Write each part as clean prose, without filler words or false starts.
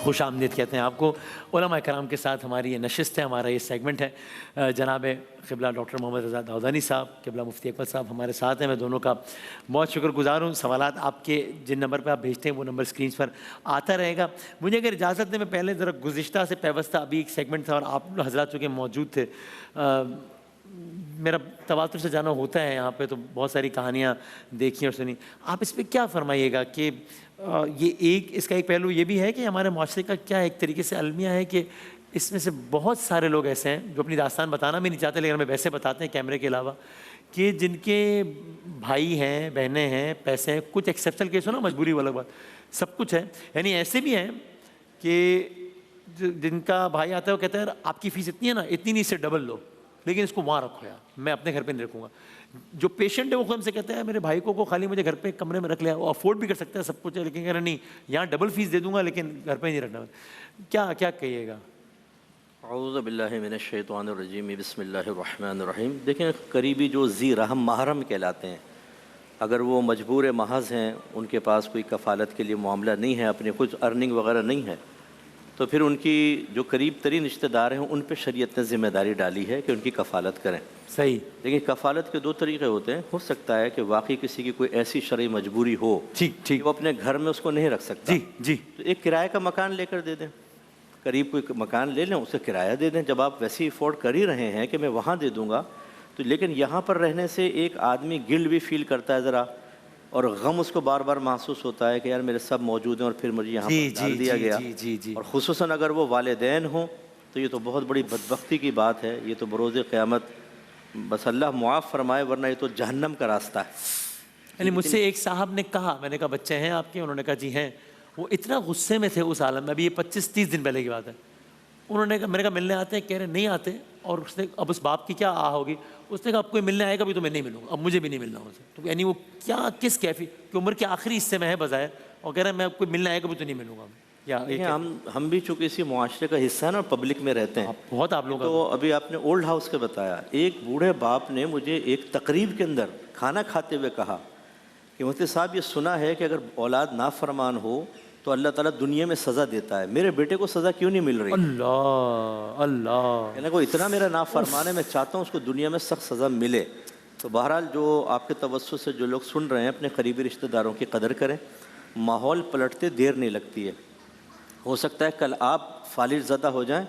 خوش آمدید کہتے ہیں آپ کو۔ علماء کرام کے ساتھ ہماری یہ نشست ہے، ہمارا یہ سیگمنٹ ہے۔ جناب قبلہ ڈاکٹر محمد رضا داؤدانی صاحب، قبلہ مفتی اکمل صاحب ہمارے ساتھ ہیں۔ میں دونوں کا بہت شکر گزار ہوں۔ سوالات آپ کے جن نمبر پہ آپ بھیجتے ہیں وہ نمبر اسکرینس پر آتا رہے گا۔ مجھے اگر اجازت دیں، میں پہلے ذرا گزشتہ سے پیوستہ ابھی ایک سیگمنٹ تھا اور آپ حضرات چونکہ موجود تھے، میرا تواتر سے جانا ہوتا ہے یہاں پہ، تو بہت ساری کہانیاں دیکھی اور سنی۔ آپ اس پہ کیا فرمائیے گا کہ یہ اس کا ایک پہلو یہ بھی ہے کہ ہمارے معاشرے کا کیا ایک طریقے سے المیہ ہے کہ اس میں سے بہت سارے لوگ ایسے ہیں جو اپنی داستان بتانا بھی نہیں چاہتے، لیکن ہمیں ویسے بتاتے ہیں کیمرے کے علاوہ، کہ جن کے بھائی ہیں، بہنیں ہیں، پیسے ہیں، کچھ ایکسیپشنل کیس ہو نا، مجبوری والا بات، سب کچھ ہے۔ یعنی ایسے بھی ہیں کہ جن کا بھائی آتا ہے وہ کہتا ہے آپ کی فیس اتنی ہے نا، اتنی نہیں، اس سے ڈبل لو، لیکن اس کو وہاں رکھو یار، میں اپنے گھر پہ نہیں رکھوں گا۔ جو پیشنٹ ہے وہ خود ہم سے کہتا ہے میرے بھائی کو خالی مجھے گھر پہ ایک کمرے میں رکھ لیا، وہ افورڈ بھی کر سکتا ہے سب کچھ ہے، لیکن کہہ رہا نہیں یہاں ڈبل فیس دے دوں گا لیکن گھر پہ نہیں رکھنا۔ کیا کہیے گا؟ اعوذ باللہ من الشیطان الرجیم، بسم اللہ الرحمن الرحیم۔ دیکھیں، قریبی جو ذی رحم محرم کہلاتے ہیں، اگر وہ مجبور محض ہیں، ان کے پاس کوئی کفالت کے لیے معاملہ نہیں ہے، اپنے کچھ ارننگ وغیرہ نہیں ہے، تو پھر ان کی جو قریب ترین رشتہ دار ہیں ان پہ شریعت نے ذمہ داری ڈالی ہے کہ ان کی کفالت کریں۔ صحیح۔ لیکن کفالت کے دو طریقے ہوتے ہیں۔ ہو سکتا ہے کہ واقعی کسی کی کوئی ایسی شرعی مجبوری ہو کہ وہ اپنے گھر میں اس کو نہیں رکھ سکتا، جی، تو ایک کرائے کا مکان لے کر دے دیں، قریب کوئی مکان لے لیں، اسے کرایہ دے دیں۔ جب آپ ویسے افورڈ کر ہی رہے ہیں کہ میں وہاں دے دوں گا، تو لیکن یہاں پر رہنے سے ایک آدمی گلڈ بھی فیل کرتا ہے ذرا، اور غم اس کو بار بار محسوس ہوتا ہے کہ یار میرے سب موجود ہیں اور پھر مجھے یہاں پر ڈال دیا گیا۔ اور خصوصاً اگر وہ والدین ہوں تو یہ تو بہت بڑی بدبختی کی بات ہے، یہ تو بروز قیامت بس اللہ معاف فرمائے، ورنہ یہ تو جہنم کا راستہ ہے۔ یعنی مجھ سے ایک صاحب نے کہا، میں نے کہا بچے ہیں آپ کے؟ انہوں نے کہا جی ہیں۔ وہ اتنا غصے میں تھے اس عالم میں، ابھی یہ 25-30 دن پہلے کی بات ہے۔ انہوں نے کہا، میں نے کہا ملنے آتے ہیں؟ کہہ رہے نہیں آتے۔ اور اس نے اب اس باپ کی کیا ہوگی، اس نے کہا اب کوئی ملنے آئے گا بھی تو میں نہیں ملوں گا، اب مجھے بھی نہیں ملنا ان سے۔ تو یعنی وہ کیا کس کیفی کہ عمر کے آخری حصے میں ہے بظاہر، اور کہہ رہے ہیں میں اب کوئی ملنے آئے گا بھی تو نہیں ملوں گا۔ ہم بھی چونکہ اسی معاشرے کا حصہ ہیں نا، پبلک میں رہتے ہیں بہت، آپ لوگ تو ابھی آپ نے اولڈ ہاؤس کا بتایا، ایک بوڑھے باپ نے مجھے ایک تقریب کے اندر کھانا کھاتے ہوئے کہا کہ مفتی صاحب یہ سنا ہے کہ اگر اولاد نافرمان ہو تو اللہ تعالیٰ دنیا میں سزا دیتا ہے، میرے بیٹے کو سزا کیوں نہیں مل رہی؟ اللہ کہنے کو اتنا میرا نافرمان ہے، میں چاہتا ہوں اس کو دنیا میں سخت سزا ملے۔ تو بہرحال جو آپ کے توسط سے جو لوگ سن رہے ہیں، اپنے قریبی رشتہ داروں کی قدر کریں، ماحول پلٹتے دیر نہیں لگتی ہے۔ ہو سکتا ہے کل آپ فالج زدہ ہو جائیں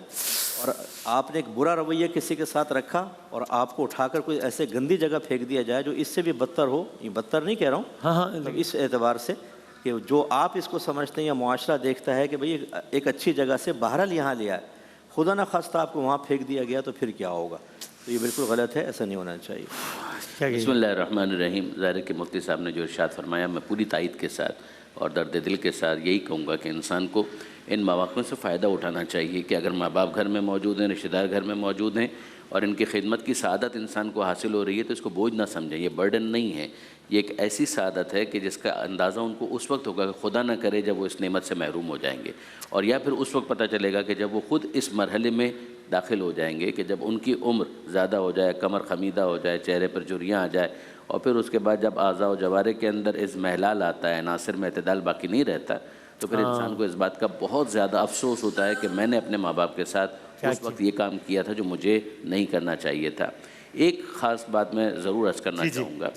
اور آپ نے ایک برا رویہ کسی کے ساتھ رکھا اور آپ کو اٹھا کر کوئی ایسے گندی جگہ پھینک دیا جائے جو اس سے بھی بدتر ہو۔ یہ بدتر نہیں کہہ رہا ہوں، اس اعتبار سے کہ جو آپ اس کو سمجھتے ہیں یا معاشرہ دیکھتا ہے کہ بھئی ایک اچھی جگہ سے بہرحال یہاں لیا ہے، خدا نہ خواستہ آپ کو وہاں پھینک دیا گیا تو پھر کیا ہوگا؟ تو یہ بالکل غلط ہے، ایسا نہیں ہونا چاہیے۔ بسم اللہ الرحمن الرحیم۔ ظاہر کہ مفتی صاحب نے جو ارشاد فرمایا، میں پوری تائید کے ساتھ اور درد دل کے ساتھ یہی کہوں گا کہ انسان کو ان مواقع سے فائدہ اٹھانا چاہیے کہ اگر ماں باپ گھر میں موجود ہیں، رشتہ دار گھر میں موجود ہیں اور ان کی خدمت کی سعادت انسان کو حاصل ہو رہی ہے تو اس کو بوجھ نہ سمجھیں، یہ برڈن نہیں ہے، یہ ایک ایسی سعادت ہے کہ جس کا اندازہ ان کو اس وقت ہوگا کہ خدا نہ کرے جب وہ اس نعمت سے محروم ہو جائیں گے، اور یا پھر اس وقت پتہ چلے گا کہ جب وہ خود اس مرحلے میں داخل ہو جائیں گے کہ جب ان کی عمر زیادہ ہو جائے، کمر خمیدہ ہو جائے، چہرے پر جھریاں آ جائے، اور پھر اس کے بعد جب اعضاء و جوارح کے اندر اضمحلال آتا ہے، عناصر میں اعتدال باقی نہیں رہتا، تو پھر انسان کو اس بات کا بہت زیادہ افسوس ہوتا ہے کہ میں نے اپنے ماں باپ کے ساتھ اس وقت یہ کام کیا تھا جو مجھے نہیں کرنا چاہیے تھا۔ ایک خاص بات میں ضرور عرض کرنا چاہوں گا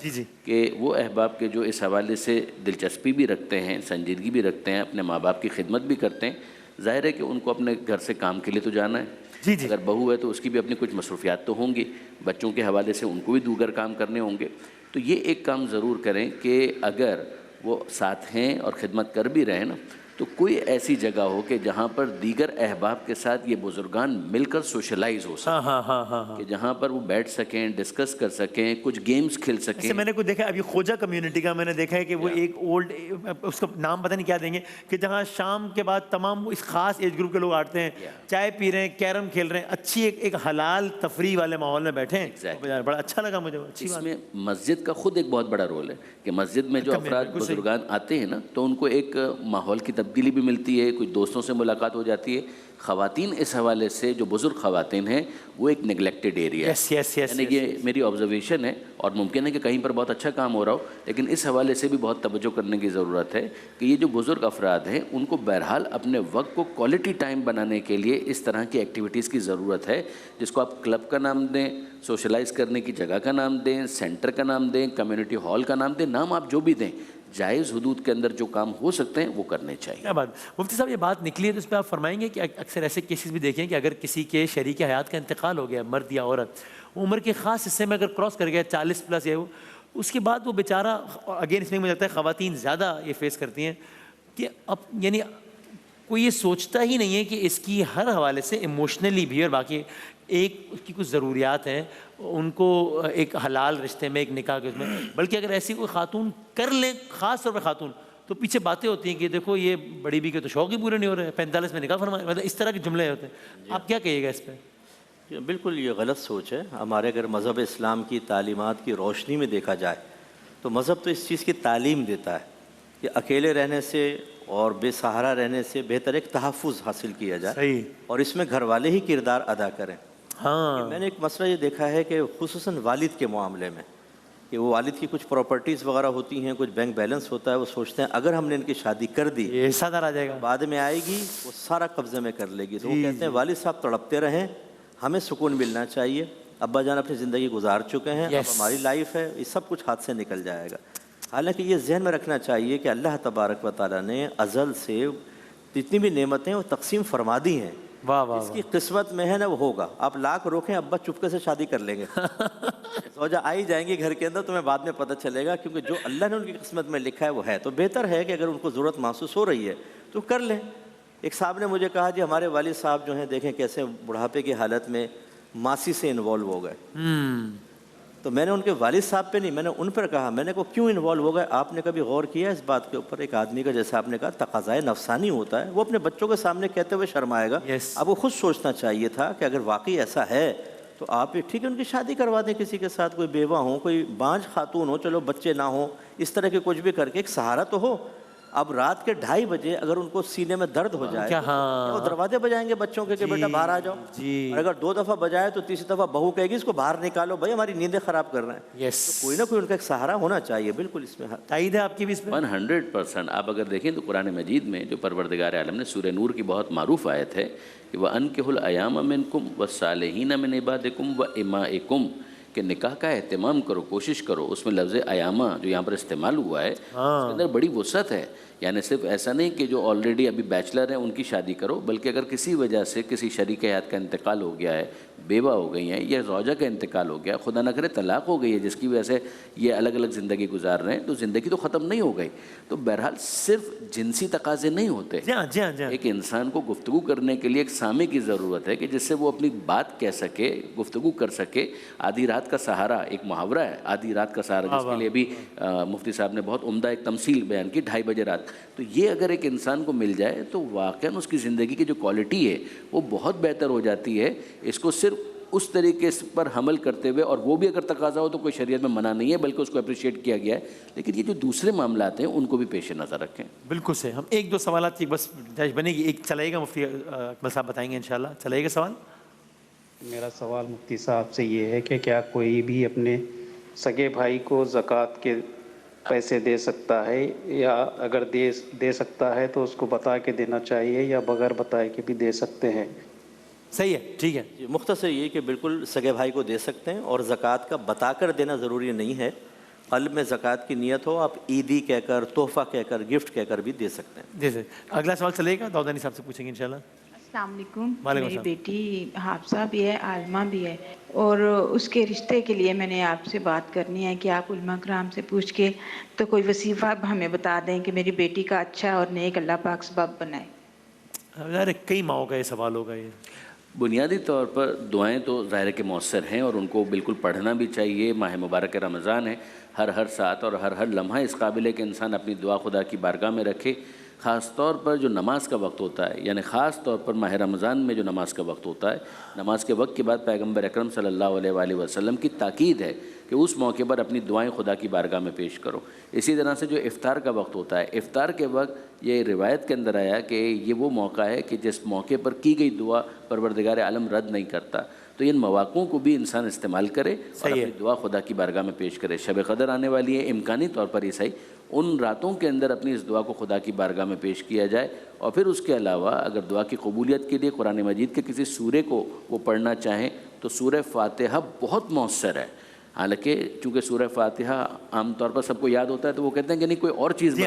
کہ وہ احباب کے جو اس حوالے سے دلچسپی بھی رکھتے ہیں، سنجیدگی بھی رکھتے ہیں، اپنے ماں باپ کی خدمت بھی کرتے ہیں، ظاہر ہے کہ ان کو اپنے گھر سے کام کے لیے تو جانا ہے، اگر بہو ہے تو اس کی بھی اپنی کچھ مصروفیات تو ہوں گی، بچوں کے حوالے سے ان کو بھی دیگر کام کرنے ہوں گے، تو یہ ایک کام ضرور کریں کہ اگر وہ ساتھ ہیں اور خدمت کر بھی رہے ہیں نا، تو کوئی ایسی جگہ ہو کہ جہاں پر دیگر احباب کے ساتھ یہ بزرگان مل کر سوشلائز ہو سکیں، کہ جہاں پر وہ بیٹھ سکیں، ڈسکس کر سکیں، کچھ گیمز کھیل سکیں۔ میں نے کوئی دیکھا ابھی خوجہ کمیونٹی کا میں نے دیکھا ہے کہ وہ ایک اولڈ، اس کا نام پتہ نہیں کیا دیں گے، کہ جہاں شام کے بعد تمام اس خاص ایج گروپ کے لوگ آتے ہیں، چائے پی رہے ہیں، کیرم کھیل رہے ہیں، اچھی ایک حلال تفریح والے ماحول میں بیٹھے ہیں، بڑا اچھا لگا مجھے۔ اس میں مسجد کا خود ایک بہت بڑا رول ہے کہ مسجد میں جو افراد بزرگان آتے ہیں نا، تو ان کو ایک ماحول کی تبدیلی بھی ملتی ہے, کچھ دوستوں سے ملاقات ہو جاتی ہے. خواتین اس حوالے سے جو بزرگ خواتین ہیں وہ ایک نگلیکٹڈ ایریا ہے. یعنی یہ میری آبزرویشن ہے, اور ممکن ہے کہ کہیں پر بہت اچھا کام ہو رہا ہو, لیکن اس حوالے سے بھی بہت توجہ کرنے کی ضرورت ہے کہ یہ جو بزرگ افراد ہیں ان کو بہرحال اپنے وقت کو کوالٹی ٹائم بنانے کے لیے اس طرح کی ایکٹیویٹیز کی ضرورت ہے, جس کو آپ کلب کا نام دیں, سوشلائز کرنے کی جگہ کا نام دیں, سینٹر کا نام دیں, کمیونٹی ہال کا نام دیں, نام آپ جو بھی دیں, جائز حدود کے اندر جو کام ہو سکتے ہیں وہ کرنے چاہیے. کیا بات. مفتی صاحب یہ بات نکلی ہے تو اس پہ آپ فرمائیں گے کہ اکثر ایسے کیسز بھی دیکھیں کہ اگر کسی کے شریک حیات کا انتقال ہو گیا, مرد یا عورت, عمر کے خاص حصے میں اگر کراس کر گیا 40+ یا اس کے بعد وہ بیچارہ, اگین اس میں مجھے لگتا ہے خواتین زیادہ یہ فیس کرتی ہیں کہ اب یعنی کوئی یہ سوچتا ہی نہیں ہے کہ اس کی ہر حوالے سے ایموشنلی بھی, اور باقی ایک اس کی کچھ ضروریات ہیں ان کو ایک حلال رشتے میں, ایک نکاح کے اس میں, بلکہ اگر ایسی کوئی خاتون کر لیں, خاص طور پہ خاتون, تو پیچھے باتیں ہوتی ہیں کہ دیکھو یہ بڑی بی کے تو شوق ہی پورے نہیں ہو رہے, 45 میں نکاح فرمائے, مطلب اس طرح کے جملے ہوتے ہیں. آپ کیا کہیے گا اس پہ؟ بالکل یہ غلط سوچ ہے. ہمارے اگر مذہب اسلام کی تعلیمات کی روشنی میں دیکھا جائے تو مذہب تو اس چیز کی تعلیم دیتا ہے کہ اکیلے رہنے سے اور بے سہارا رہنے سے بہتر ایک تحفظ حاصل کیا جائے. صحیح. اور اس میں گھر والے ہی کردار ادا کریں. ہاں, میں نے ایک مسئلہ یہ دیکھا ہے کہ خصوصاً والد کے معاملے میں کہ وہ والد کی کچھ پراپرٹیز وغیرہ ہوتی ہیں, کچھ بینک بیلنس ہوتا ہے, وہ سوچتے ہیں اگر ہم نے ان کی شادی کر دی یہ حصہ دار آ جائے گا, بعد میں آئے گی وہ سارا قبضے میں کر لے گی. تو وہ کہتے ہیں والد صاحب تڑپتے رہیں, ہمیں سکون ملنا چاہیے, ابا جان اپنی زندگی گزار چکے ہیں, اب ہماری لائف ہے, یہ سب کچھ ہاتھ سے نکل جائے گا. حالانکہ یہ ذہن میں رکھنا چاہیے کہ اللہ تبارک و تعالیٰ نے ازل سے جتنی بھی نعمتیں وہ تقسیم فرما دی ہیں. اس کی قسمت میں ہے نا وہ ہوگا. آپ لاکھ روکیں, ابا چپکے سے شادی کر لیں گے, زوجہ آئی جائیں گی گھر کے اندر, تمہیں بعد میں پتہ چلے گا, کیونکہ جو اللہ نے ان کی قسمت میں لکھا ہے وہ ہے. تو بہتر ہے کہ اگر ان کو ضرورت محسوس ہو رہی ہے تو کر لیں. ایک صاحب نے مجھے کہا جی ہمارے والد صاحب جو ہیں دیکھیں کیسے بڑھاپے کی حالت میں ماسی سے انوالو ہو گئے. تو میں نے ان کے والد صاحب پہ نہیں, میں نے ان پر کہا, میں نے کہا کیوں انوالو ہو گئے, آپ نے کبھی غور کیا اس بات کے اوپر؟ ایک آدمی کا جیسا آپ نے کہا تقاضائے نفسانی ہوتا ہے, وہ اپنے بچوں کے سامنے کہتے ہوئے شرمائے گا. اب وہ خود سوچنا چاہیے تھا کہ اگر واقعی ایسا ہے تو آپ ٹھیک ہے ان کی شادی کروا دیں کسی کے ساتھ, کوئی بیوہ ہو, کوئی بانجھ خاتون ہو, چلو بچے نہ ہوں, اس طرح کے کچھ بھی کر کے ایک سہارا تو ہو. اب رات کے 2:30 بجے اگر ان کو سینے میں درد ہو جائے تو وہ دروازے بجائیں گے بچوں کے کہ بیٹا باہر آ جاؤ. اور اگر 2 دفعہ بجائے تو تیسری دفعہ بہو کہے گی اس کو باہر نکالو, بھائی ہماری نیندیں خراب کر رہے ہیں. تو کوئی نہ کوئی ان کا ایک سہارا ہونا چاہیے. بالکل اس میں تائید ہے آپ کی بھی اس میں 100%. آپ اگر دیکھیں تو قرآن مجید میں جو پروردگار عالم نے سورہ نور کی بہت معروف آیت ہے کہ وَأَنكِحُوا الْأَيَامَ مِنكُمْ وَالصَّالِحِينَ مِنْ عِبَادِكُمْ وَإِمَائِكُمْ, کہ نکاح کا اہتمام کرو, کوشش کرو. اس میں لفظ ایامہ جو یہاں پر استعمال ہوا ہے اس کے اندر بڑی وسعت ہے. یعنی صرف ایسا نہیں کہ جو آلریڈی ابھی بیچلر ہیں ان کی شادی کرو, بلکہ اگر کسی وجہ سے کسی شریک حیات کا انتقال ہو گیا ہے, بیوہ ہو گئی ہیں, یا زوجہ کا انتقال ہو گیا, خدا نہ کرے طلاق ہو گئی ہے جس کی وجہ سے یہ الگ الگ زندگی گزار رہے ہیں, تو زندگی تو ختم نہیں ہو گئی. تو بہرحال صرف جنسی تقاضے نہیں ہوتے. ایک انسان کو گفتگو کرنے کے لیے ایک سامع کی ضرورت ہے کہ جس سے وہ اپنی بات کہہ سکے, گفتگو کر سکے. آدھی رات کا سہارا ایک محاورہ ہے, آدھی رات کا سہارا, جس کے لیے بھی مفتی صاحب نے بہت عمدہ ایک تمثیل بیان کی, 2:30 بجے رات. تو یہ اگر ایک انسان کو مل جائے تو واقعاً اس کی زندگی کی جو کوالٹی ہے وہ بہت بہتر ہو جاتی ہے. اس کو صرف اس طریقے پر حمل کرتے ہوئے, اور وہ بھی اگر تقاضا ہو تو کوئی شریعت میں منع نہیں ہے, بلکہ اس کو اپریشیٹ کیا گیا ہے, لیکن یہ جو دوسرے معاملات ہیں ان کو بھی پیش نظر رکھیں. بالکل سے. ہم 1-2 سوالات کی بس گنجائش بنے گی. ایک چلائے گا, مفتی اکمل صاحب بتائیں گے انشاءاللہ. چلائے گا سوال. میرا سوال مفتی صاحب سے یہ ہے کہ کیا کوئی بھی اپنے سگے بھائی کو زکوٰۃ کے پیسے دے سکتا ہے, یا اگر دے سکتا ہے تو اس کو بتا کے دینا چاہیے, یا بغیر بتائے کے بھی دے سکتے ہیں؟ صحیح ہے, ٹھیک ہے. مختصر یہ کہ بالکل سگے بھائی کو دے سکتے ہیں, اور زکوٰۃ کا بتا کر دینا ضروری نہیں ہے. قلب میں زکوٰۃ کی نیت ہو, آپ عیدی کہہ کر, تحفہ کہہ کر, گفٹ کہہ کر بھی دے سکتے ہیں. جی سر. اگلا سوال چلے گا, داؤدانی صاحب سے پوچھیں گے انشاءاللہ. السلام علیکم. میری بیٹی حافظہ بھی ہے, عالمہ بھی ہے, اور اس کے رشتے کے لیے میں نے آپ سے بات کرنی ہے کہ آپ علماء کرام سے پوچھ کے تو کوئی وظیفہ ہمیں بتا دیں کہ میری بیٹی کا اچھا اور نیک اللہ پاک سبب بنائے. یار کئی ماؤں کا یہ سوال ہوگا. یہ بنیادی طور پر دعائیں تو ظاہر کہ مؤثر ہیں, اور ان کو بالکل پڑھنا بھی چاہیے. ماہ مبارک رمضان ہے, ہر ساتھ اور ہر لمحہ اس قابل ہے کہ انسان اپنی دعا خدا کی بارگاہ میں رکھے. خاص طور پر جو نماز کا وقت ہوتا ہے, یعنی خاص طور پر ماہ رمضان میں جو نماز کا وقت ہوتا ہے, نماز کے وقت کے بعد پیغمبر اکرم صلی اللہ علیہ وآلہ وسلم کی تاکید ہے کہ اس موقع پر اپنی دعائیں خدا کی بارگاہ میں پیش کرو۔ اسی طرح سے جو افطار کا وقت ہوتا ہے، افطار کے وقت یہ روایت کے اندر آیا کہ یہ وہ موقع ہے کہ جس موقع پر کی گئی دعا پروردگار عالم رد نہیں کرتا، تو ان مواقعوں کو بھی انسان استعمال کرے اور اپنی دعا خدا کی بارگاہ میں پیش کرے۔ شب قدر آنے والی ہے، امکانی طور پر عیسائی ان راتوں کے اندر اپنی اس دعا کو خدا کی بارگاہ میں پیش کیا جائے، اور پھر اس کے علاوہ اگر دعا کی قبولیت کے لیے قرآن مجید کے کسی سورے کو وہ پڑھنا چاہیں تو سورہ فاتحہ بہت مؤثر ہے۔ حالانکہ چونکہ سورہ فاتحہ عام طور پر سب کو یاد ہوتا ہے تو وہ کہتے ہیں کہ نہیں کوئی اور چیز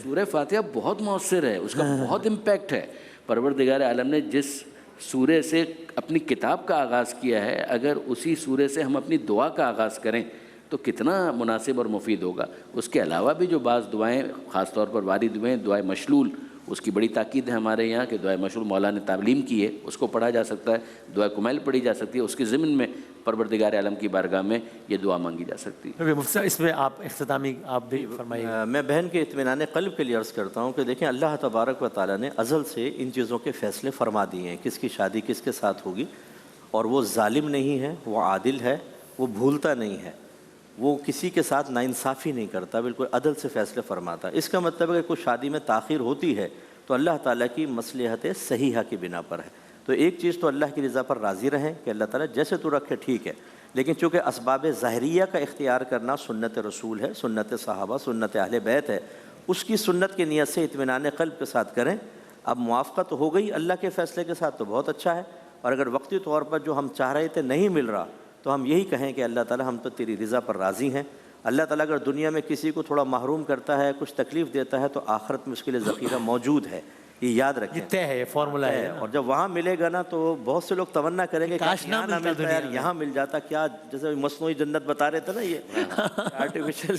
سورہ فاتحہ بہت مؤثر ہے، اس کا بہت امپیکٹ ہے۔ پروردگار عالم نے جس سورے سے اپنی کتاب کا آغاز کیا ہے، اگر اسی سورے سے ہم اپنی دعا کا آغاز کریں تو کتنا مناسب اور مفید ہوگا۔ اس کے علاوہ بھی جو بعض دعائیں خاص طور پر وارد ہوئے ہیں، دعائے مشلول، اس کی بڑی تاکید ہے ہمارے یہاں کہ دعائے مشلول مولا نے تعلیم کی ہے، اس کو پڑھا جا سکتا ہے، دعائے کمیل پڑھی جا سکتی ہے، اس کے ضمن میں پروردگار عالم کی بارگاہ میں یہ دعا مانگی جا سکتی ہے۔ مفتی صاحب اس میں آپ اختتامی آپ بھی فرمائیے۔ میں بہن کے اطمینان قلب کے لیے عرض کرتا ہوں کہ دیکھیں اللہ تبارک و تعالیٰ نے ازل سے ان چیزوں کے فیصلے فرما دیے ہیں، کس کی شادی کس کے ساتھ ہوگی، اور وہ ظالم نہیں ہے، وہ عادل ہے، وہ بھولتا نہیں ہے، وہ کسی کے ساتھ ناانصافی نہیں کرتا، بالکل عدل سے فیصلے فرماتا ہے۔ اس کا مطلب ہے کہ کوئی شادی میں تاخیر ہوتی ہے تو اللہ تعالیٰ کی مصلحت صحیحہ کی بنا پر ہے۔ تو ایک چیز تو اللہ کی رضا پر راضی رہیں کہ اللہ تعالیٰ جیسے تو رکھے ٹھیک ہے، لیکن چونکہ اسباب ظاہریہ کا اختیار کرنا سنت رسول ہے، سنت صحابہ، سنت اہل بیت ہے، اس کی سنت کی نیت سے اطمینان قلب کے ساتھ کریں۔ اب موافقت ہو گئی اللہ کے فیصلے کے ساتھ تو بہت اچھا ہے، اور اگر وقتی طور پر جو ہم چاہ رہے تھے نہیں مل رہا تو ہم یہی کہیں کہ اللہ تعالیٰ ہم تو تیری رضا پر راضی ہیں۔ اللہ تعالیٰ اگر دنیا میں کسی کو تھوڑا محروم کرتا ہے، کچھ تکلیف دیتا ہے، تو آخرت میں اس کے لیے ذخیرہ موجود ہے، یہ یاد رکھیں، یہ طے ہے، یہ فارمولہ ہے۔ اور جب وہاں ملے گا نا تو بہت سے لوگ تمنا کریں گے کاش نہ یہاں ملتا ملتا یار، یہاں مل جاتا، کیا جیسے مصنوعی جنت بتا رہے تھے نا، یہ آرٹیفیشل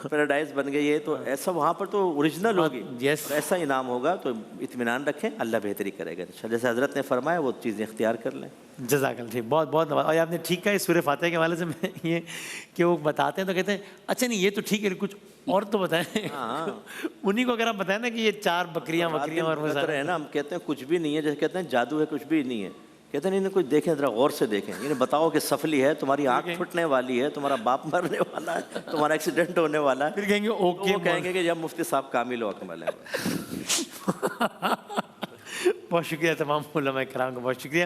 پیراڈائز بن گئی ہے، تو ایسا وہاں پر تو اوریجنل ہوگی، ایسا انعام ہوگا، تو اطمینان رکھیں، اللہ بہتری کرے گا۔ جیسے حضرت نے فرمایا وہ چیزیں اختیار کر لیں۔ جزاک اللہ ٹھیک، بہت بہت نواز۔ اور آپ نے ٹھیک کہا، اس سورہ فاتحہ کے حوالے سے میں یہ کہ وہ بتاتے ہیں تو کہتے ہیں اچھا نہیں یہ تو ٹھیک ہے، کچھ اور تو بتائیں۔ انہیں کو اگر آپ بتائیں نا کہ یہ 4 بکریاں اور وہ سارا ہے نا، ہم کہتے ہیں کچھ بھی نہیں ہے، جیسے کہتے ہیں جادو ہے، کچھ بھی نہیں ہے، کہتے ہیں انہیں کچھ دیکھیں، ذرا غور سے دیکھیں، انہیں بتاؤ کہ سفلی ہے، تمہاری آنکھ پھٹنے والی ہے، تمہارا باپ مرنے والا ہے، تمہارا ایکسیڈنٹ ہونے والا ہے، پھر کہیں گے اوکے، وہ کہیں گے کہ جب مفتی صاحب کامل و اکمل ہے۔ بہت شکریہ تمام علماء کرام کا، بہت شکریہ۔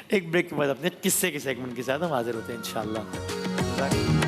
ایک بریک کے بعد اپنے قصے کے سیگمنٹ کے ساتھ ہم حاضر ہوتے ہیں انشاءاللہ۔